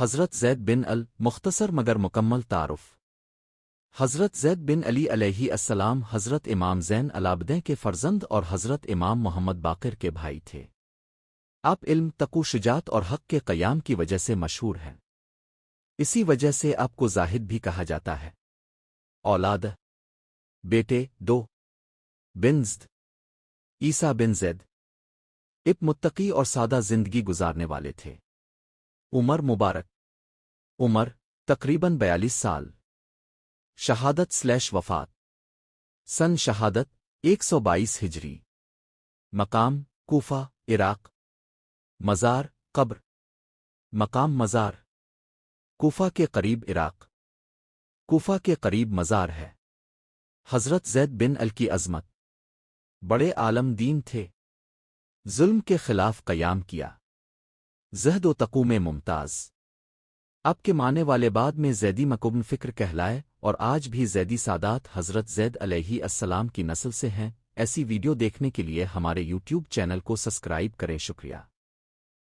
حضرت زید بن مختصر مگر مکمل تعارف۔ حضرت زید بن علی علیہ السلام حضرت امام زین العابدین کے فرزند اور حضرت امام محمد باقر کے بھائی تھے۔ آپ علم، تقوی، شجاعت اور حق کے قیام کی وجہ سے مشہور ہیں۔ اسی وجہ سے آپ کو زاہد بھی کہا جاتا ہے۔ اولاد: بیٹے 2 بن زید، عیسیٰ بن زید۔ متقی اور سادہ زندگی گزارنے والے تھے۔ عمر مبارک: عمر تقریباً 42 سال۔ شہادت/وفات: سن شہادت 122 ہجری۔ مقام: کوفہ، عراق۔ مزار: قبر۔ مقام: مزار کوفہ کے قریب، عراق۔ کوفہ کے قریب مزار ہے۔ حضرت زید بن کی عظمت: بڑے عالم دین تھے۔ ظلم کے خلاف قیام کیا۔ زہد و تقوی میں ممتاز۔ اب کے ماننے والے بعد میں زیدی مکمل فکر کہلائے اور آج بھی زیدی سادات حضرت زید علیہ السلام کی نسل سے ہیں۔ ایسی ویڈیو دیکھنے کے لیے ہمارے یوٹیوب چینل کو سبسکرائب کریں۔ شکریہ۔